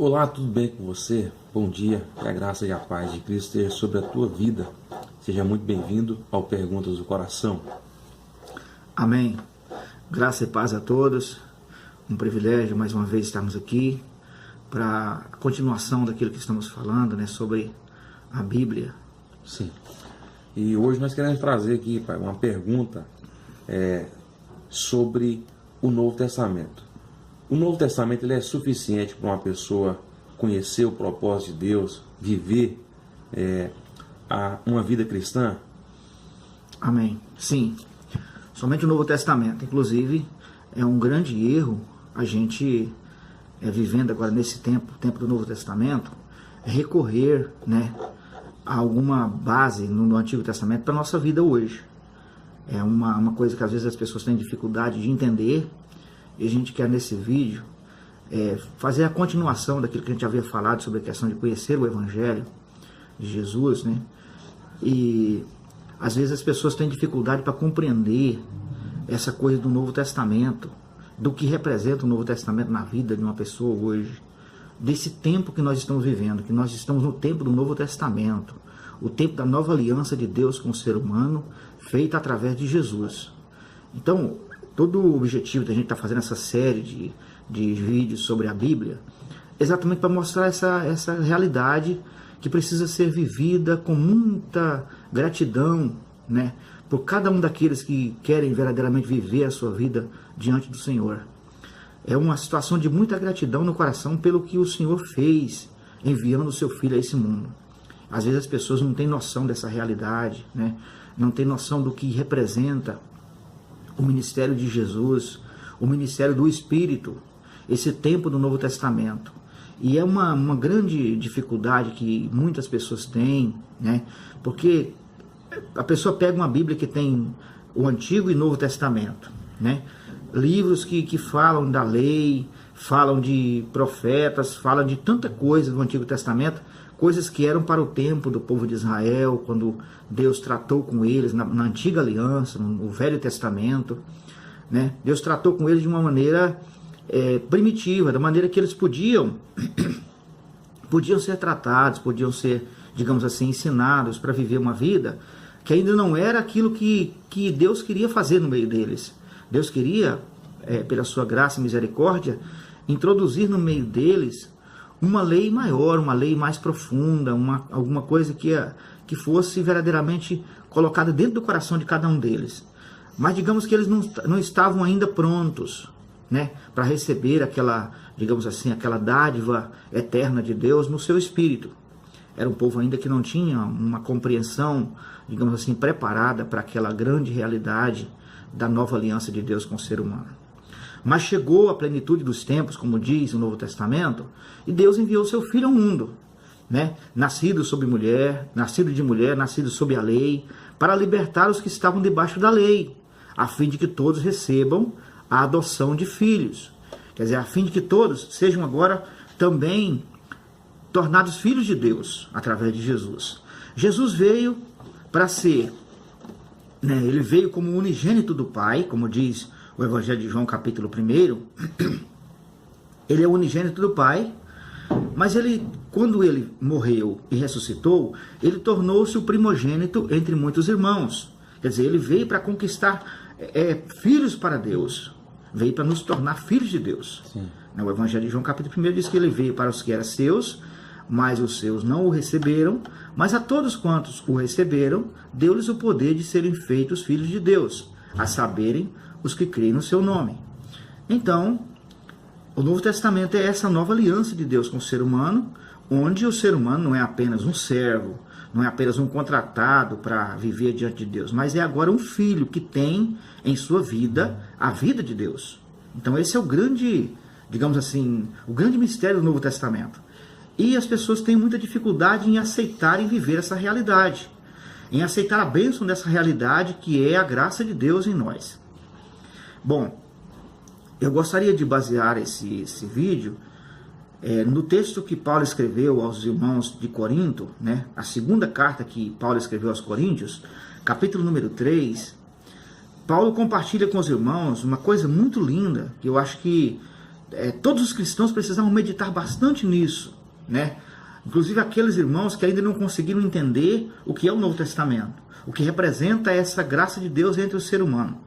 Olá, tudo bem com você? Bom dia, que a graça e a paz de Cristo esteja sobre a tua vida. Seja muito bem-vindo ao Perguntas do Coração. Amém. Graça e paz a todos. Um privilégio mais uma vez estarmos aqui para a continuação daquilo que estamos falando, sobre a Bíblia. Sim. E hoje nós queremos trazer aqui, pai, uma pergunta sobre o Novo Testamento. O Novo Testamento ele é suficiente para uma pessoa conhecer o propósito de Deus, viver uma vida cristã? Amém. Sim. Somente o Novo Testamento. Inclusive, é um grande erro a gente, vivendo agora nesse tempo do Novo Testamento, recorrer a alguma base no Antigo Testamento para a nossa vida hoje. É uma coisa que às vezes as pessoas têm dificuldade de entender. E a gente quer nesse vídeo fazer a continuação daquilo que a gente havia falado sobre a questão de conhecer o Evangelho de Jesus, E às vezes as pessoas têm dificuldade para compreender essa coisa do Novo Testamento, do que representa o Novo Testamento na vida de uma pessoa hoje, desse tempo que nós estamos vivendo, que nós estamos no tempo do Novo Testamento, o tempo da nova aliança de Deus com o ser humano, feita através de Jesus. Então, todo o objetivo da gente estar fazendo essa série de vídeos sobre a Bíblia é exatamente para mostrar essa realidade que precisa ser vivida com muita gratidão, por cada um daqueles que querem verdadeiramente viver a sua vida diante do Senhor. É uma situação de muita gratidão no coração pelo que o Senhor fez, enviando o seu Filho a esse mundo. Às vezes as pessoas não têm noção dessa realidade, não têm noção do que representa o ministério de Jesus, o ministério do Espírito, esse tempo do Novo Testamento. E é uma grande dificuldade que muitas pessoas têm, porque a pessoa pega uma Bíblia que tem o Antigo e Novo Testamento, livros que falam da lei, falam de profetas, falam de tanta coisa do Antigo Testamento, coisas que eram para o tempo do povo de Israel, quando Deus tratou com eles na antiga aliança, no Velho Testamento. Deus tratou com eles de uma maneira primitiva, da maneira que eles podiam ser tratados, podiam ser, digamos assim, ensinados para viver uma vida que ainda não era aquilo que Deus queria fazer no meio deles. Deus queria, pela sua graça e misericórdia, introduzir no meio deles uma lei maior, uma lei mais profunda, alguma coisa que fosse verdadeiramente colocada dentro do coração de cada um deles. Mas digamos que eles não estavam ainda prontos, para receber aquela, digamos assim, aquela dádiva eterna de Deus no seu espírito. Era um povo ainda que não tinha uma compreensão, digamos assim, preparada para aquela grande realidade da nova aliança de Deus com o ser humano. Mas chegou a plenitude dos tempos, como diz o Novo Testamento, e Deus enviou seu Filho ao mundo, nascido de mulher, nascido sob a lei, para libertar os que estavam debaixo da lei, a fim de que todos recebam a adoção de filhos. Quer dizer, a fim de que todos sejam agora também tornados filhos de Deus, através de Jesus. Jesus veio para ser, ele veio como unigênito do Pai, como diz o Evangelho de João, capítulo 1, ele é o unigênito do Pai, mas quando ele morreu e ressuscitou, ele tornou-se o primogênito entre muitos irmãos. Quer dizer, ele veio para conquistar filhos para Deus, veio para nos tornar filhos de Deus. Sim. O Evangelho de João, capítulo 1, diz que ele veio para os que eram seus, mas os seus não o receberam, mas a todos quantos o receberam, deu-lhes o poder de serem feitos filhos de Deus, a saberem os que creem no seu nome. Então, o Novo Testamento é essa nova aliança de Deus com o ser humano, onde o ser humano não é apenas um servo, não é apenas um contratado para viver diante de Deus, mas é agora um filho que tem em sua vida a vida de Deus. Então esse é o grande, digamos assim, o grande mistério do Novo Testamento. E as pessoas têm muita dificuldade em aceitar e viver essa realidade, em aceitar a bênção dessa realidade que é a graça de Deus em nós. Bom, eu gostaria de basear esse vídeo no texto que Paulo escreveu aos irmãos de Corinto, a segunda carta que Paulo escreveu aos Coríntios, capítulo número 3, Paulo compartilha com os irmãos uma coisa muito linda, que eu acho que todos os cristãos precisavam meditar bastante nisso, né? Inclusive aqueles irmãos que ainda não conseguiram entender o que é o Novo Testamento, o que representa essa graça de Deus entre o ser humano.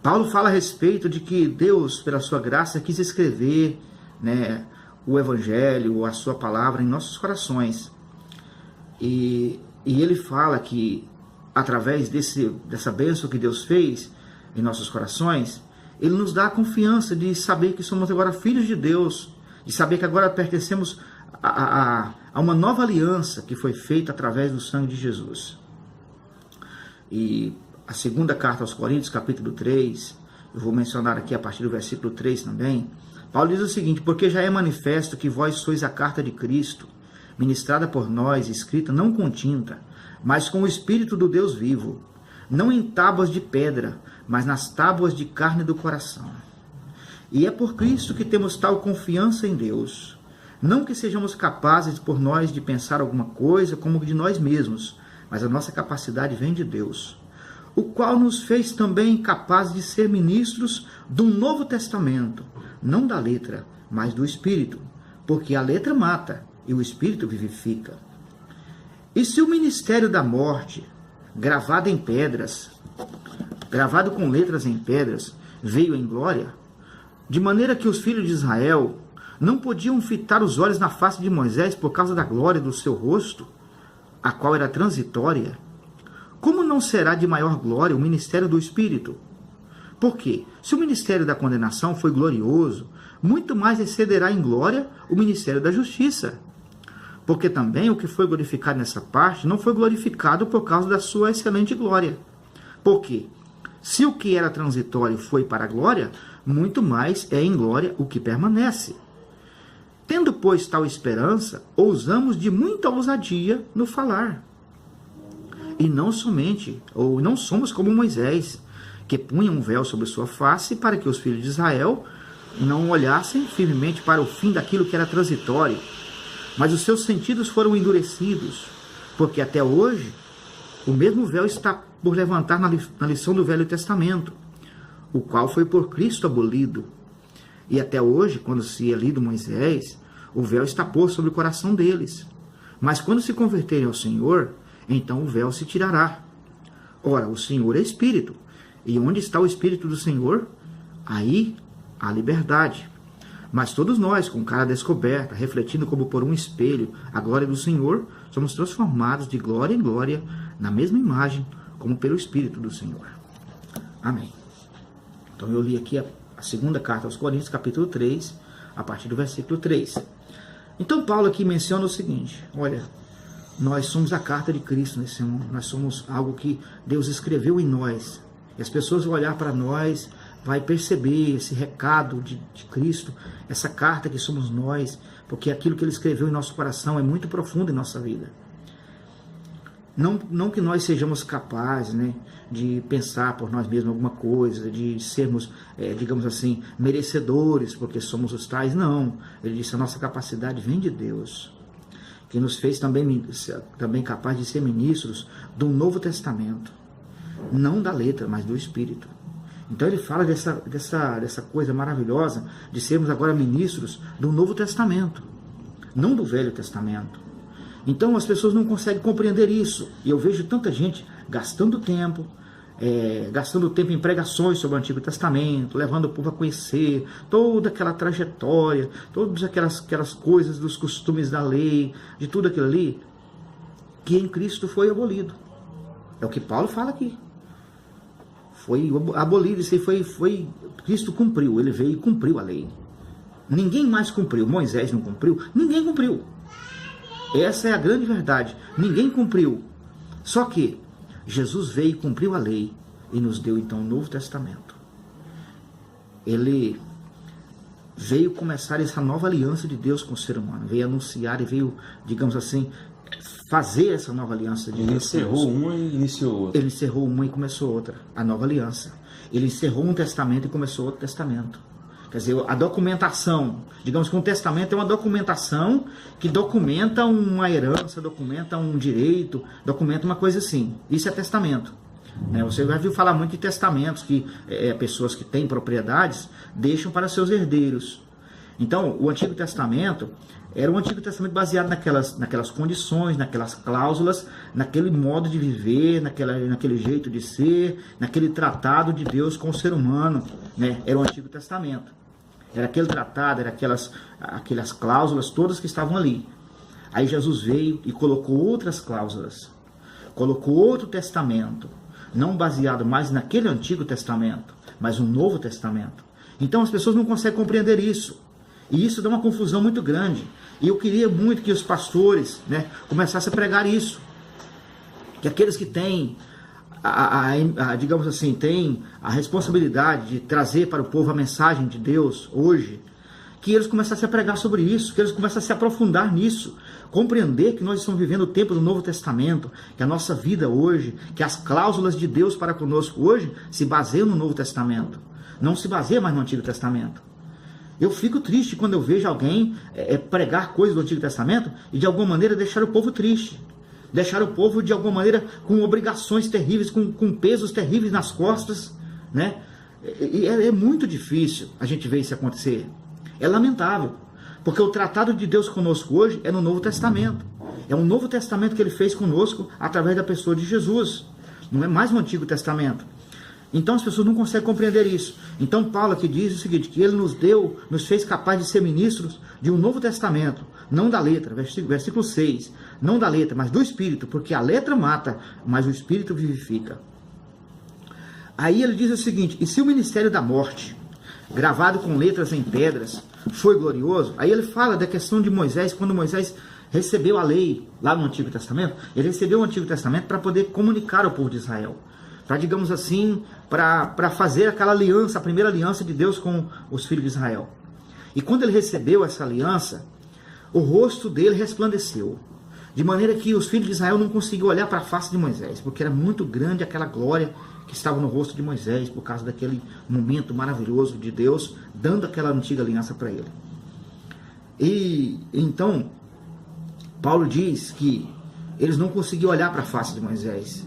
Paulo fala a respeito de que Deus, pela sua graça, quis escrever, né, o Evangelho, a sua palavra em nossos corações. E ele fala que, através dessa bênção que Deus fez em nossos corações, Ele nos dá a confiança de saber que somos agora filhos de Deus, de saber que agora pertencemos a uma nova aliança que foi feita através do sangue de Jesus. E a segunda carta aos Coríntios, capítulo 3, eu vou mencionar aqui a partir do versículo 3 também, Paulo diz o seguinte: porque já é manifesto que vós sois a carta de Cristo, ministrada por nós, escrita não com tinta, mas com o Espírito do Deus vivo, não em tábuas de pedra, mas nas tábuas de carne do coração. E é por Cristo que temos tal confiança em Deus, não que sejamos capazes por nós de pensar alguma coisa como de nós mesmos, mas a nossa capacidade vem de Deus, o qual nos fez também capazes de ser ministros do Novo Testamento, não da letra, mas do Espírito, porque a letra mata e o Espírito vivifica. E se o ministério da morte, gravado em pedras, gravado com letras em pedras, veio em glória, de maneira que os filhos de Israel não podiam fitar os olhos na face de Moisés por causa da glória do seu rosto, a qual era transitória, como não será de maior glória o ministério do Espírito? Porque, se o ministério da condenação foi glorioso, muito mais excederá em glória o ministério da justiça. Porque também o que foi glorificado nessa parte não foi glorificado por causa da sua excelente glória. Porque, se o que era transitório foi para a glória, muito mais é em glória o que permanece. Tendo, pois, tal esperança, ousamos de muita ousadia no falar. E não somos como Moisés, que punha um véu sobre sua face para que os filhos de Israel não olhassem firmemente para o fim daquilo que era transitório. Mas os seus sentidos foram endurecidos, porque até hoje o mesmo véu está por levantar na lição do Velho Testamento, o qual foi por Cristo abolido. E até hoje, quando se é lido Moisés, o véu está posto sobre o coração deles. Mas quando se converterem ao Senhor, então o véu se tirará. Ora, o Senhor é Espírito, e onde está o Espírito do Senhor, aí há liberdade. Mas todos nós, com cara descoberta, refletindo como por um espelho a glória do Senhor, somos transformados de glória em glória, na mesma imagem, como pelo Espírito do Senhor. Amém. Então eu li aqui a segunda carta aos Coríntios, capítulo 3, a partir do versículo 3. Então Paulo aqui menciona o seguinte: olha, nós somos a carta de Cristo nesse mundo, nós somos algo que Deus escreveu em nós. E as pessoas vão olhar para nós, vai perceber esse recado de Cristo, essa carta que somos nós, porque aquilo que Ele escreveu em nosso coração é muito profundo em nossa vida. Não que nós sejamos capazes, né, de pensar por nós mesmos alguma coisa, de sermos, digamos assim, merecedores, porque somos os tais. Não. Ele disse: a nossa capacidade vem de Deus, que nos fez também capazes de ser ministros do Novo Testamento, não da letra, mas do Espírito. Então ele fala dessa coisa maravilhosa de sermos agora ministros do Novo Testamento, não do Velho Testamento. Então as pessoas não conseguem compreender isso. E eu vejo tanta gente gastando tempo em pregações sobre o Antigo Testamento, levando o povo a conhecer toda aquela trajetória, todas aquelas coisas dos costumes da lei, de tudo aquilo ali, que em Cristo foi abolido. É o que Paulo fala aqui. Foi abolido, isso aí Cristo cumpriu, ele veio e cumpriu a lei. Ninguém mais cumpriu. Moisés não cumpriu, ninguém cumpriu. Essa é a grande verdade. Ninguém cumpriu. Só que Jesus veio e cumpriu a lei e nos deu então o Novo Testamento. Ele veio começar essa nova aliança de Deus com o ser humano. Veio anunciar e veio, digamos assim, fazer essa nova aliança de Deus. Ele encerrou uma e iniciou outra. Ele encerrou uma e começou outra. A nova aliança. Ele encerrou um testamento e começou outro testamento. Quer dizer, a documentação, digamos que um testamento é uma documentação que documenta uma herança, documenta um direito, documenta uma coisa assim. Isso é testamento. né? Você já viu falar muito de testamentos que pessoas que têm propriedades deixam para seus herdeiros. Então, o Antigo Testamento era um Antigo Testamento baseado naquelas condições, naquelas cláusulas, naquele modo de viver, naquele jeito de ser, naquele tratado de Deus com o ser humano, né? Era o Antigo Testamento. Era aquele tratado, era aquelas cláusulas todas que estavam ali. Aí Jesus veio e colocou outras cláusulas, colocou outro testamento, não baseado mais naquele Antigo Testamento, mas um Novo Testamento. Então as pessoas não conseguem compreender isso. E isso dá uma confusão muito grande. E eu queria muito que os pastores, né, começassem a pregar isso. Que aqueles que têm, digamos assim, têm a responsabilidade de trazer para o povo a mensagem de Deus hoje, que eles começassem a pregar sobre isso, que eles começassem a se aprofundar nisso, compreender que nós estamos vivendo o tempo do Novo Testamento, que a nossa vida hoje, que as cláusulas de Deus para conosco hoje se baseiam no Novo Testamento, não se baseia mais no Antigo Testamento. Eu fico triste quando eu vejo alguém pregar coisas do Antigo Testamento e de alguma maneira deixar o povo triste, deixar o povo de alguma maneira com obrigações terríveis, com pesos terríveis nas costas, né? E é muito difícil a gente ver isso acontecer. É lamentável, porque o tratado de Deus conosco hoje é no Novo Testamento. É um Novo Testamento que Ele fez conosco através da pessoa de Jesus. Não é mais um Antigo Testamento. Então as pessoas não conseguem compreender isso. Então Paulo aqui diz o seguinte, que Ele nos fez capazes de ser ministros de um Novo Testamento, não da letra, versículo 6, não da letra, mas do Espírito, porque a letra mata, mas o Espírito vivifica. Aí ele diz o seguinte, e se o ministério da morte, gravado com letras em pedras, foi glorioso, aí ele fala da questão de Moisés, quando Moisés recebeu a lei lá no Antigo Testamento, ele recebeu o Antigo Testamento para poder comunicar ao povo de Israel, para, digamos assim, para fazer aquela aliança, a primeira aliança de Deus com os filhos de Israel. E quando ele recebeu essa aliança, o rosto dele resplandeceu, de maneira que os filhos de Israel não conseguiam olhar para a face de Moisés, porque era muito grande aquela glória que estava no rosto de Moisés, por causa daquele momento maravilhoso de Deus, dando aquela antiga aliança para ele. E então, Paulo diz que eles não conseguiam olhar para a face de Moisés,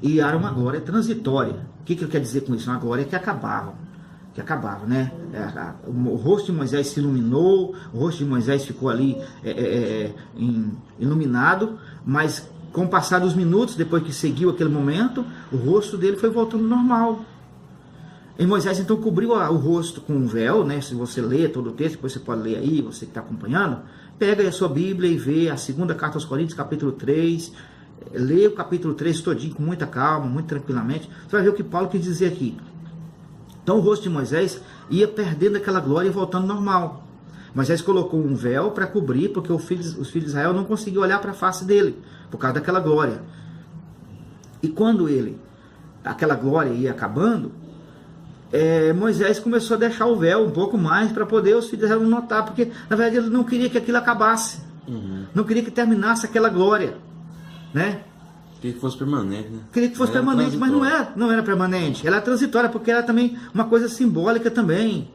e era uma glória transitória. O que ele quer dizer com isso? Uma glória que acabava, né? O rosto de Moisés se iluminou, o rosto de Moisés ficou ali iluminado, mas com o passar dos minutos, depois que seguiu aquele momento, o rosto dele foi voltando normal. E Moisés então cobriu o rosto com um véu, né? Se você lê todo o texto, depois você pode ler aí, você que está acompanhando, pega aí a sua Bíblia e vê a segunda carta aos Coríntios, capítulo 3, lê o capítulo 3 todinho com muita calma, muito tranquilamente, você vai ver o que Paulo quis dizer aqui. Então o rosto de Moisés ia perdendo aquela glória e voltando normal. Moisés colocou um véu para cobrir, porque os filhos de Israel não conseguiam olhar para a face dele, por causa daquela glória. E quando aquela glória ia acabando, Moisés começou a deixar o véu um pouco mais para poder os filhos de Israel notar, porque na verdade ele não queria que aquilo acabasse, não queria que terminasse aquela glória, né? Queria que fosse permanente, né? Queria que fosse permanente, mas não era permanente. Ela era transitória, porque era também uma coisa simbólica também.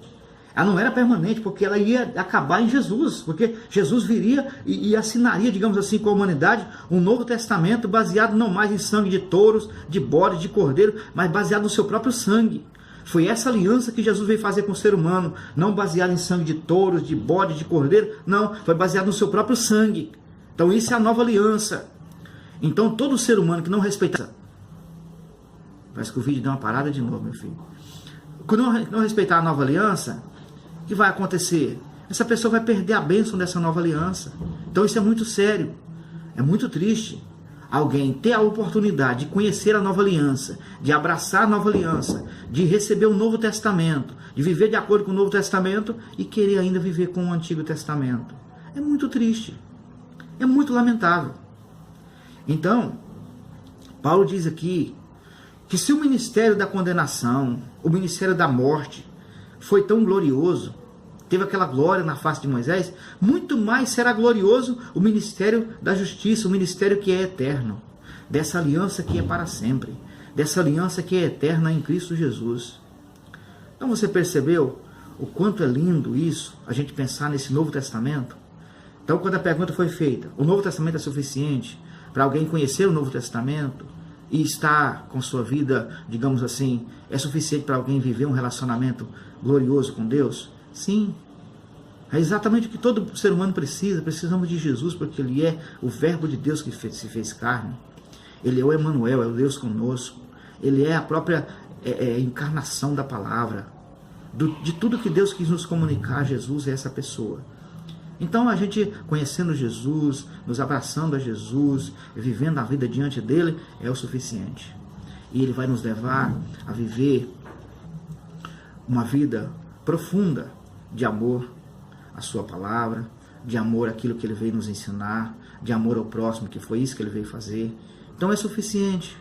Ela não era permanente, porque ela ia acabar em Jesus, porque Jesus viria e assinaria, digamos assim, com a humanidade, um novo testamento baseado não mais em sangue de touros, de bodes, de cordeiro, mas baseado no seu próprio sangue. Foi essa aliança que Jesus veio fazer com o ser humano, não baseado em sangue de touros, de bode, de cordeiro, não, foi baseado no seu próprio sangue. Então isso é a nova aliança. Então todo ser humano que não respeita... Parece que o vídeo deu uma parada de novo, meu filho. Quando não respeitar a nova aliança, o que vai acontecer? Essa pessoa vai perder a bênção dessa nova aliança. Então isso é muito sério, é muito triste. Alguém ter a oportunidade de conhecer a nova aliança, de abraçar a nova aliança, de receber o Novo Testamento, de viver de acordo com o Novo Testamento e querer ainda viver com o Antigo Testamento. É muito triste, é muito lamentável. Então, Paulo diz aqui que se o ministério da condenação, o ministério da morte, foi tão glorioso, teve aquela glória na face de Moisés, muito mais será glorioso o ministério da justiça, o ministério que é eterno, dessa aliança que é para sempre, dessa aliança que é eterna em Cristo Jesus. Então você percebeu o quanto é lindo isso, a gente pensar nesse Novo Testamento? Então quando a pergunta foi feita, o Novo Testamento é suficiente para alguém conhecer o Novo Testamento e está com sua vida, digamos assim, é suficiente para alguém viver um relacionamento glorioso com Deus? Sim. É exatamente o que todo ser humano precisa. Precisamos de Jesus, porque Ele é o Verbo de Deus que se fez carne. Ele é o Emanuel, é o Deus conosco. Ele é a própria encarnação da palavra. De tudo que Deus quis nos comunicar, Jesus é essa pessoa. Então a gente conhecendo Jesus, nos abraçando a Jesus, vivendo a vida diante dele, é o suficiente. E ele vai nos levar a viver uma vida profunda de amor à sua palavra, de amor àquilo que ele veio nos ensinar, de amor ao próximo, que foi isso que ele veio fazer. Então é suficiente,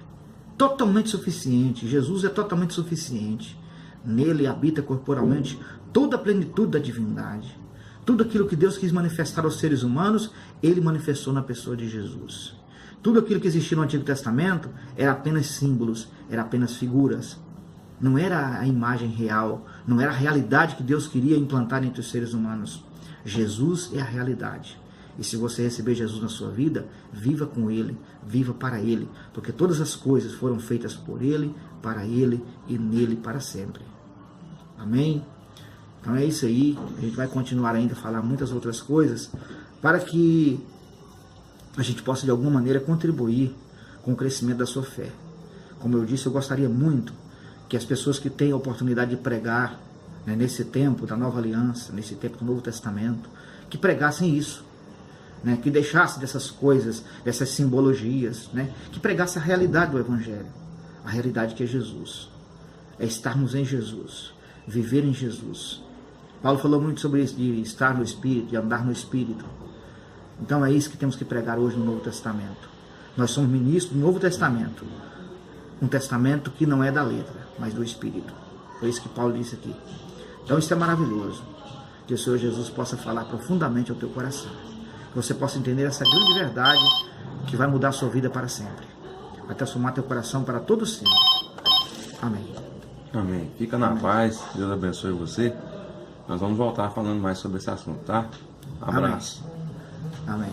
totalmente suficiente. Jesus é totalmente suficiente. Nele habita corporalmente toda a plenitude da divindade. Tudo aquilo que Deus quis manifestar aos seres humanos, Ele manifestou na pessoa de Jesus. Tudo aquilo que existia no Antigo Testamento era apenas símbolos, era apenas figuras. Não era a imagem real, não era a realidade que Deus queria implantar entre os seres humanos. Jesus é a realidade. E se você receber Jesus na sua vida, viva com Ele, viva para Ele, porque todas as coisas foram feitas por Ele, para Ele e nele para sempre. Amém? Então é isso aí, a gente vai continuar ainda a falar muitas outras coisas para que a gente possa de alguma maneira contribuir com o crescimento da sua fé. Como eu disse, eu gostaria muito que as pessoas que têm a oportunidade de pregar, né, nesse tempo da Nova Aliança, nesse tempo do Novo Testamento, que pregassem isso, né, que deixassem dessas coisas, dessas simbologias, né, que pregassem a realidade do Evangelho, a realidade que é Jesus, é estarmos em Jesus, viver em Jesus. Paulo falou muito sobre isso, de estar no Espírito, de andar no Espírito. Então é isso que temos que pregar hoje no Novo Testamento. Nós somos ministros do Novo Testamento. Um testamento que não é da letra, mas do Espírito. Foi isso que Paulo disse aqui. Então isso é maravilhoso. Que o Senhor Jesus possa falar profundamente ao teu coração. Que você possa entender essa grande verdade que vai mudar a sua vida para sempre. Vai transformar teu coração para todo sempre. Amém. Amém. Fica na paz. Deus abençoe você. Nós vamos voltar falando mais sobre esse assunto, tá? Abraço. Amém.